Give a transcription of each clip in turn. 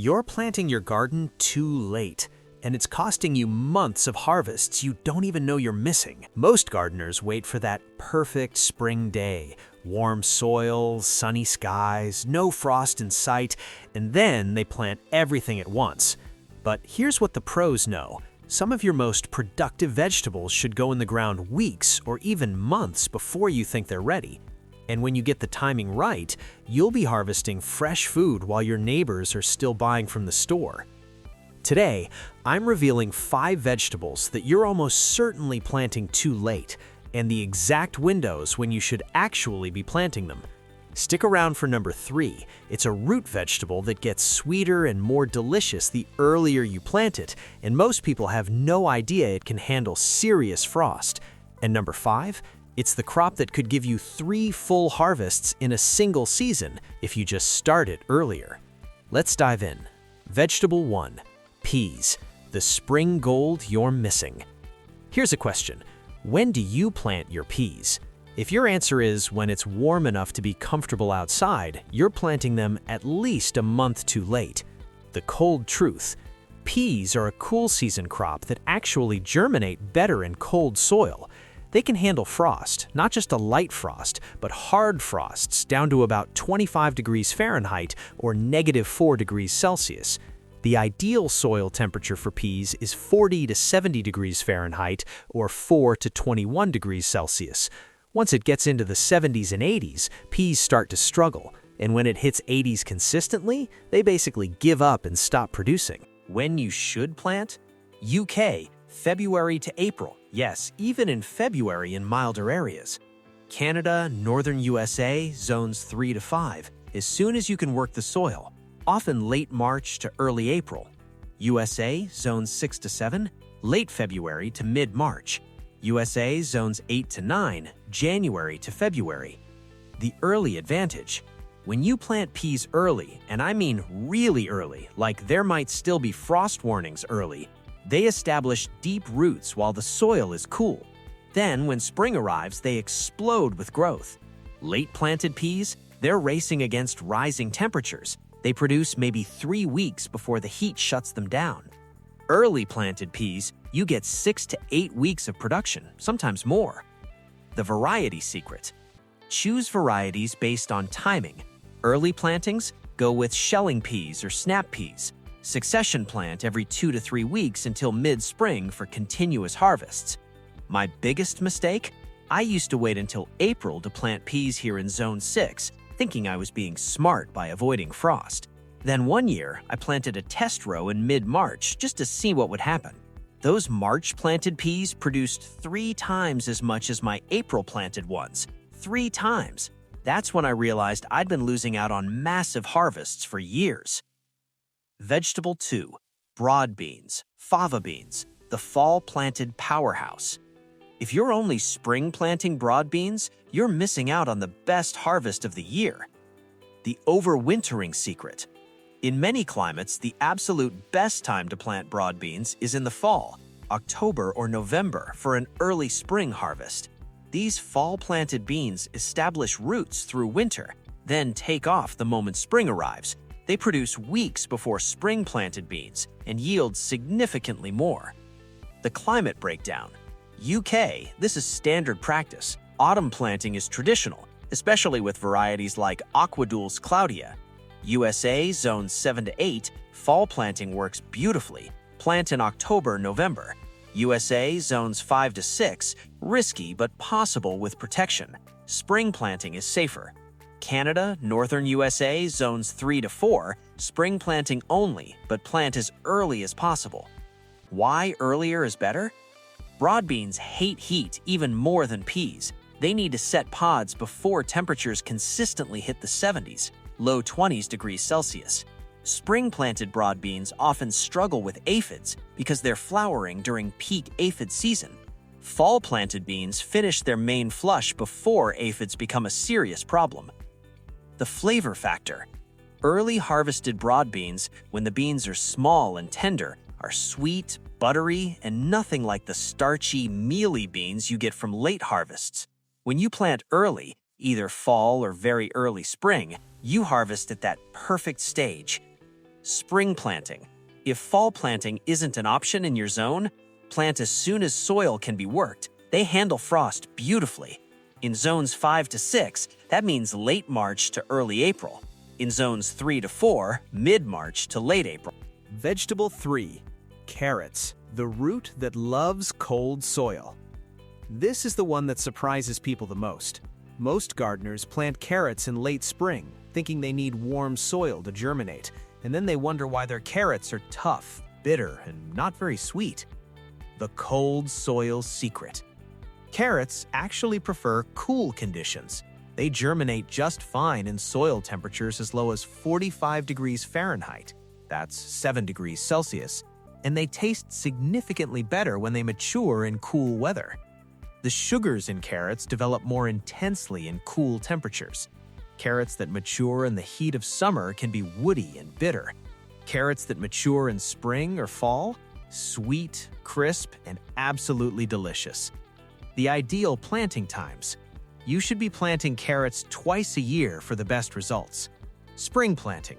You're planting your garden too late, and it's costing you months of harvests you don't even know you're missing. Most gardeners wait for that perfect spring day, warm soil, sunny skies, no frost in sight, and then they plant everything at once. But here's what the pros know. Some of your most productive vegetables should go in the ground weeks or even months before you think they're ready. And when you get the timing right, you'll be harvesting fresh food while your neighbors are still buying from the store. Today, I'm revealing 5 vegetables that you're almost certainly planting too late, and the exact windows when you should actually be planting them. Stick around for number 3. It's a root vegetable that gets sweeter and more delicious the earlier you plant it, and most people have no idea it can handle serious frost. And number 5, it's the crop that could give you 3 full harvests in a single season if you just start it earlier. Let's dive in. Vegetable 1. Peas, the spring gold you're missing. Here's a question. When do you plant your peas? If your answer is when it's warm enough to be comfortable outside, you're planting them at least a month too late. The cold truth. Peas are a cool season crop that actually germinate better in cold soil. They can handle frost, not just a light frost, but hard frosts down to about 25 degrees Fahrenheit or -4 degrees Celsius. The ideal soil temperature for peas is 40 to 70 degrees Fahrenheit or 4 to 21 degrees Celsius. Once it gets into the 70s and 80s, peas start to struggle, and when it hits 80s consistently, they basically give up and stop producing. When you should plant? UK, February to April. Yes, even in February in milder areas. Canada, northern USA, zones 3 to 5, as soon as you can work the soil, often late March to early April. USA, zones 6 to 7, late February to mid-March. USA, zones 8 to 9, January to February. The early advantage. When you plant peas early, and I mean really early, like there might still be frost warnings early, they establish deep roots while the soil is cool. Then, when spring arrives, they explode with growth. Late planted peas, they're racing against rising temperatures. They produce maybe 3 weeks before the heat shuts them down. Early planted peas, you get 6 to 8 weeks of production, sometimes more. The variety secret. Choose varieties based on timing. Early plantings, go with shelling peas or snap peas. Succession plant every 2 to 3 weeks until mid-spring for continuous harvests. My biggest mistake? I used to wait until April to plant peas here in Zone 6, thinking I was being smart by avoiding frost. Then one year, I planted a test row in mid-March just to see what would happen. Those March-planted peas produced 3 times as much as my April-planted ones. 3 times! That's when I realized I'd been losing out on massive harvests for years. Vegetable 2. Broad beans, fava beans, the fall-planted powerhouse. If you're only spring planting broad beans, you're missing out on the best harvest of the year. The overwintering secret. In many climates, the absolute best time to plant broad beans is in the fall, October or November, for an early spring harvest. These fall-planted beans establish roots through winter, then take off the moment spring arrives. They produce weeks before spring-planted beans and yield significantly more. The climate breakdown. UK, this is standard practice. Autumn planting is traditional, especially with varieties like Aquadul's Claudia. USA, zones 7 to 8, fall planting works beautifully. Plant in October, November. USA, zones 5 to 6, risky but possible with protection. Spring planting is safer. Canada, northern USA, zones 3 to 4, spring planting only, but plant as early as possible. Why earlier is better? Broad beans hate heat even more than peas. They need to set pods before temperatures consistently hit the 70s, low 20s degrees Celsius. Spring-planted broad beans often struggle with aphids because they're flowering during peak aphid season. Fall-planted beans finish their main flush before aphids become a serious problem. The flavor factor. Early harvested broad beans, when the beans are small and tender, are sweet, buttery, and nothing like the starchy, mealy beans you get from late harvests. When you plant early, either fall or very early spring, you harvest at that perfect stage. Spring planting. If fall planting isn't an option in your zone, plant as soon as soil can be worked. They handle frost beautifully. In zones 5 to 6, that means late March to early April. In zones 3 to 4, mid-March to late April. Vegetable 3. Carrots, the root that loves cold soil. This is the one that surprises people the most. Most gardeners plant carrots in late spring, thinking they need warm soil to germinate, and then they wonder why their carrots are tough, bitter, and not very sweet. The cold soil secret. Carrots actually prefer cool conditions. They germinate just fine in soil temperatures as low as 45 degrees Fahrenheit. That's 7 degrees Celsius. And they taste significantly better when they mature in cool weather. The sugars in carrots develop more intensely in cool temperatures. Carrots that mature in the heat of summer can be woody and bitter. Carrots that mature in spring or fall, sweet, crisp, and absolutely delicious. The ideal planting times. You should be planting carrots twice a year for the best results. Spring planting.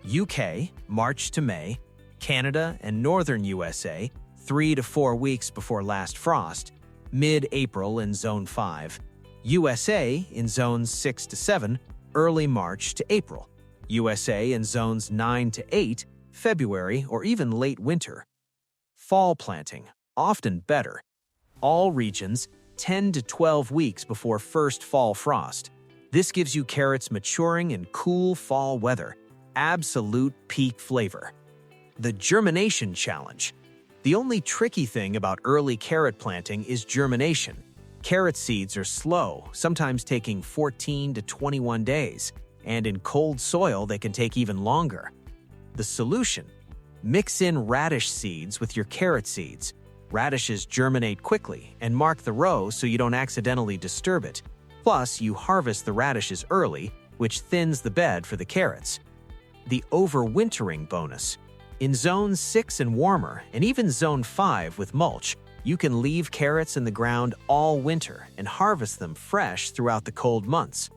UK, March to May. Canada and northern USA, 3 to 4 weeks before last frost. Mid-April in Zone 5. USA in Zones 6 to 7, early March to April. USA in Zones 9 to 8, February or even late winter. Fall planting, often better. All regions, 10 to 12 weeks before first fall frost. This gives you carrots maturing in cool fall weather. Absolute peak flavor. The germination challenge. The only tricky thing about early carrot planting is germination. Carrot seeds are slow, sometimes taking 14 to 21 days, and in cold soil they can take even longer. The solution? Mix in radish seeds with your carrot seeds. Radishes germinate quickly and mark the row so you don't accidentally disturb it. Plus, you harvest the radishes early, which thins the bed for the carrots. The overwintering bonus. In Zone 6 and warmer, and even Zone 5 with mulch, you can leave carrots in the ground all winter and harvest them fresh throughout the cold months.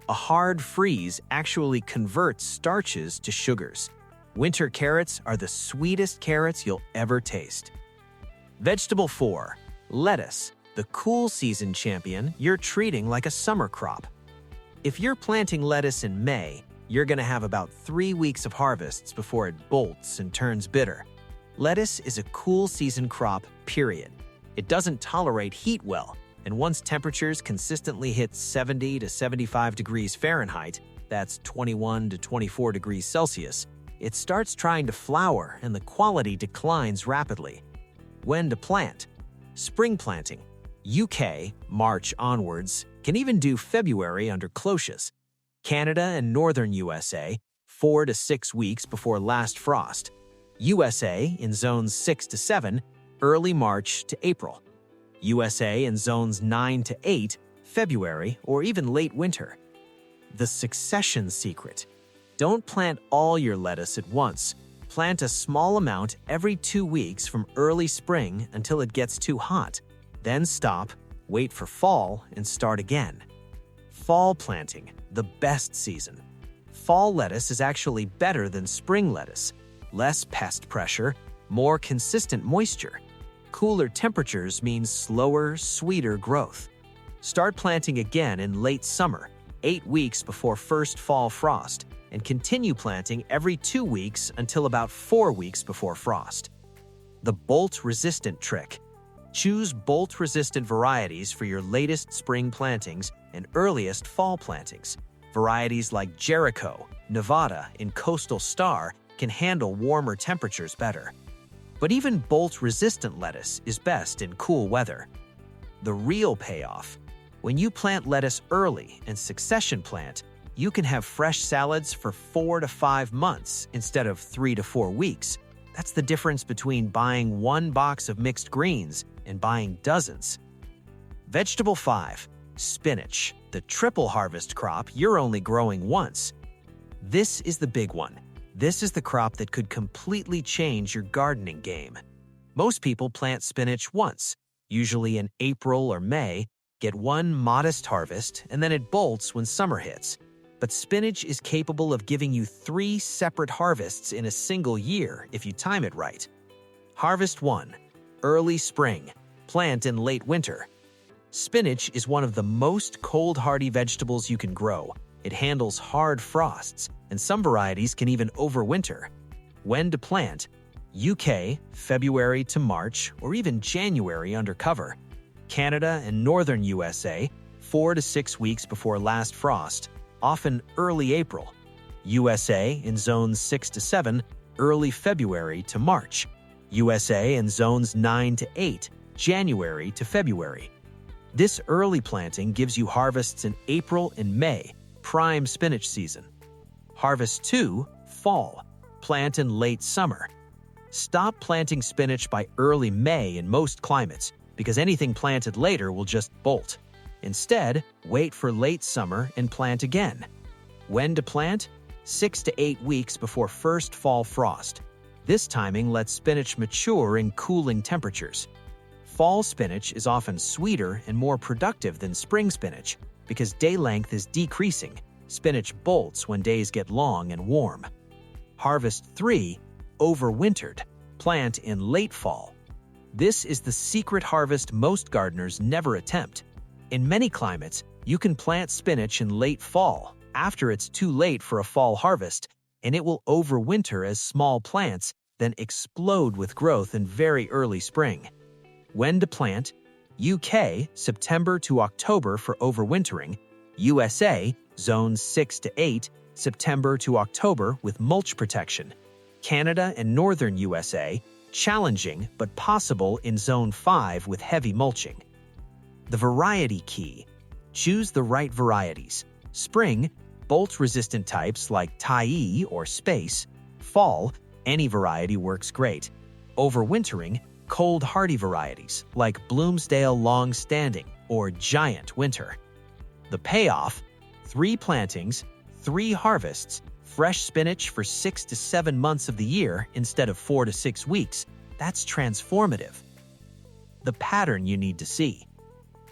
A hard freeze actually converts starches to sugars. Winter carrots are the sweetest carrots you'll ever taste. Vegetable 4. Lettuce, the cool season champion you're treating like a summer crop. If you're planting lettuce in May, you're going to have about 3 weeks of harvests before it bolts and turns bitter. Lettuce is a cool season crop, period. It doesn't tolerate heat well, and once temperatures consistently hit 70 to 75 degrees Fahrenheit, that's 21 to 24 degrees Celsius, it starts trying to flower and the quality declines rapidly. When to plant? Spring planting. UK, March onwards, can even do February under cloches. Canada and northern USA, 4 to 6 weeks before last frost. USA in zones 6 to 7, early March to April. USA in zones 9 to 8, February or even late winter. The succession secret. Don't plant all your lettuce at once. Plant a small amount every 2 weeks from early spring until it gets too hot. Then stop, wait for fall, and start again. Fall planting, the best season. Fall lettuce is actually better than spring lettuce. Less pest pressure, more consistent moisture. Cooler temperatures mean slower, sweeter growth. Start planting again in late summer, 8 weeks before first fall frost, and continue planting every 2 weeks until about 4 weeks before frost. The bolt-resistant trick. Choose bolt-resistant varieties for your latest spring plantings and earliest fall plantings. Varieties like Jericho, Nevada, and Coastal Star can handle warmer temperatures better. But even bolt-resistant lettuce is best in cool weather. The real payoff. When you plant lettuce early and succession plant, you can have fresh salads for 4 to 5 months instead of 3 to 4 weeks. That's the difference between buying 1 box of mixed greens and buying dozens. Vegetable 5. Spinach, the triple harvest crop you're only growing once. This is the big one. This is the crop that could completely change your gardening game. Most people plant spinach once, usually in April or May, get 1 modest harvest, and then it bolts when summer hits. but spinach is capable of giving you 3 separate harvests in a single year if you time it right. Harvest 1. Early spring. Plant in late winter. Spinach is one of the most cold-hardy vegetables you can grow. It handles hard frosts, and some varieties can even overwinter. When to plant? UK, February to March, or even January under cover. Canada and northern USA, 4 to 6 weeks before last frost, often early April. USA in zones 6 to 7, early February to March. USA in zones 9 to 8, January to February. This early planting gives you harvests in April and May, prime spinach season. Harvest 2, fall. Plant in late summer. Stop planting spinach by early May in most climates because anything planted later will just bolt. Instead, wait for late summer and plant again. When to plant? 6 to 8 weeks before first fall frost. This timing lets spinach mature in cooling temperatures. Fall spinach is often sweeter and more productive than spring spinach because day length is decreasing. Spinach bolts when days get long and warm. Harvest 3, overwintered. Plant in late fall. This is the secret harvest most gardeners never attempt. In many climates, you can plant spinach in late fall, after it's too late for a fall harvest, and it will overwinter as small plants, then explode with growth in very early spring. When to plant? UK, September to October for overwintering. USA, zones 6 to 8, September to October with mulch protection. Canada and northern USA, challenging but possible in zone 5 with heavy mulching. The variety key. Choose the right varieties. Spring, bolt-resistant types like Thai or Space. Fall, any variety works great. Overwintering, cold-hardy varieties like Bloomsdale Long Standing or Giant Winter. The payoff: 3 plantings, 3 harvests, fresh spinach for 6 to 7 months of the year instead of 4 to 6 weeks. That's transformative. The pattern you need to see.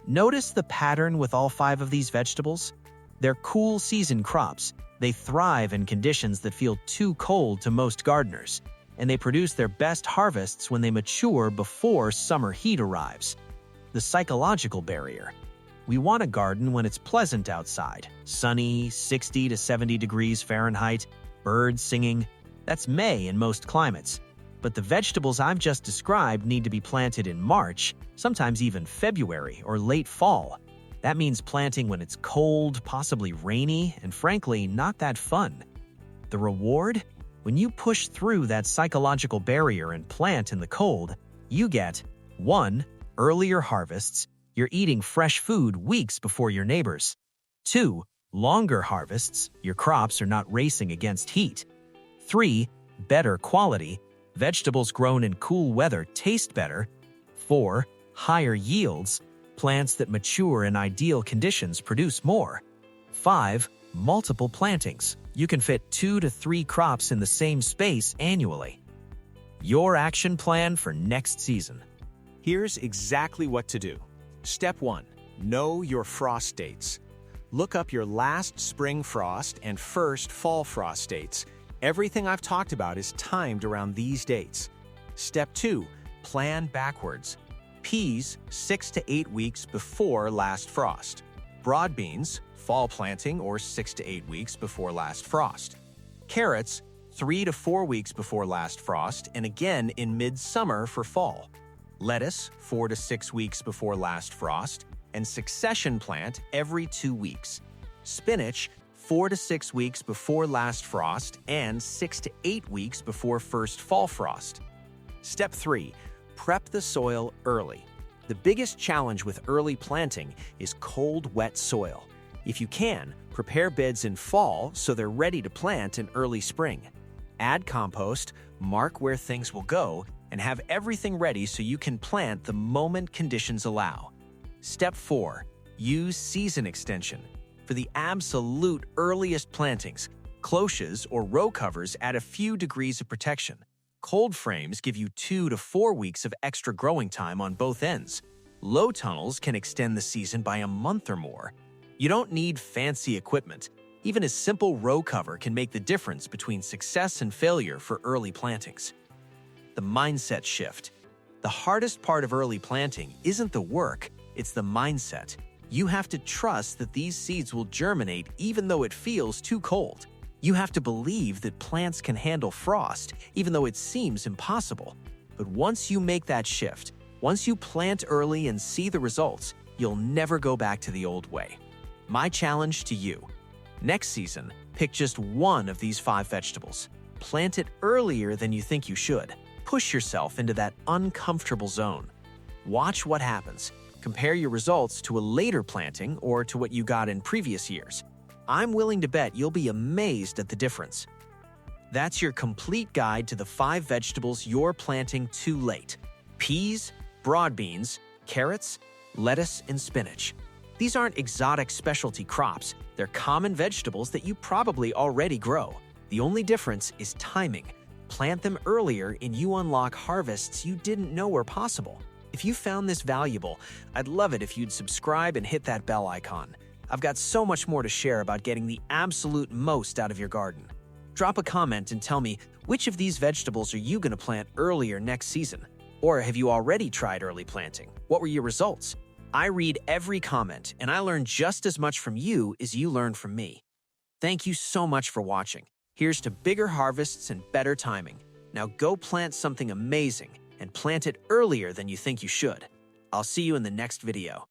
Notice the pattern with all 5 of these vegetables? They're cool season crops. They thrive in conditions that feel too cold to most gardeners, and they produce their best harvests when they mature before summer heat arrives. The psychological barrier. We want a garden when it's pleasant outside, sunny, 60 to 70 degrees Fahrenheit, birds singing. That's May in most climates. But the vegetables I've just described need to be planted in March, sometimes even February or late fall. That means planting when it's cold, possibly rainy, and frankly, not that fun. The reward? When you push through that psychological barrier and plant in the cold, you get 1. Earlier harvests. You're eating fresh food weeks before your neighbors. 2. Longer harvests. Your crops are not racing against heat. 3. Better quality. Vegetables grown in cool weather taste better. 4. Higher yields. Plants that mature in ideal conditions produce more. 5. Multiple plantings. You can fit 2 to 3 crops in the same space annually. Your action plan for next season. Here's exactly what to do. Step 1. Know your frost dates. Look up your last spring frost and first fall frost dates. Everything I've talked about is timed around these dates. Step 2. Plan backwards. Peas, 6 to 8 weeks before last frost. Broad beans, fall planting or 6 to 8 weeks before last frost. Carrots, 3 to 4 weeks before last frost and again in midsummer for fall. Lettuce, 4 to 6 weeks before last frost, and succession plant every 2 weeks. Spinach, 4 to 6 weeks before last frost and 6 to 8 weeks before first fall frost. Step 3. Prep the soil early. The biggest challenge with early planting is cold, wet soil. If you can, prepare beds in fall so they're ready to plant in early spring. Add compost, mark where things will go, and have everything ready so you can plant the moment conditions allow. Step 4. Use season extension. For the absolute earliest plantings, cloches or row covers add a few degrees of protection. Cold frames give you 2 to 4 weeks of extra growing time on both ends. Low tunnels can extend the season by a month or more. You don't need fancy equipment. Even a simple row cover can make the difference between success and failure for early plantings. The mindset shift. The hardest part of early planting isn't the work, it's the mindset. You have to trust that these seeds will germinate even though it feels too cold. You have to believe that plants can handle frost even though it seems impossible. But once you make that shift, once you plant early and see the results, you'll never go back to the old way. My challenge to you: next season, pick just one of these 5 vegetables. Plant it earlier than you think you should. Push yourself into that uncomfortable zone. Watch what happens. Compare your results to a later planting or to what you got in previous years. I'm willing to bet you'll be amazed at the difference. That's your complete guide to the 5 vegetables you're planting too late: peas, broad beans, carrots, lettuce, and spinach. These aren't exotic specialty crops. They're common vegetables that you probably already grow. The only difference is timing. Plant them earlier and you unlock harvests you didn't know were possible. If you found this valuable, I'd love it if you'd subscribe and hit that bell icon. I've got so much more to share about getting the absolute most out of your garden. Drop a comment and tell me, which of these vegetables are you going to plant earlier next season? Or have you already tried early planting? What were your results? I read every comment, and I learn just as much from you as you learn from me. Thank you so much for watching. Here's to bigger harvests and better timing. Now go plant something amazing and plant it earlier than you think you should. I'll see you in the next video.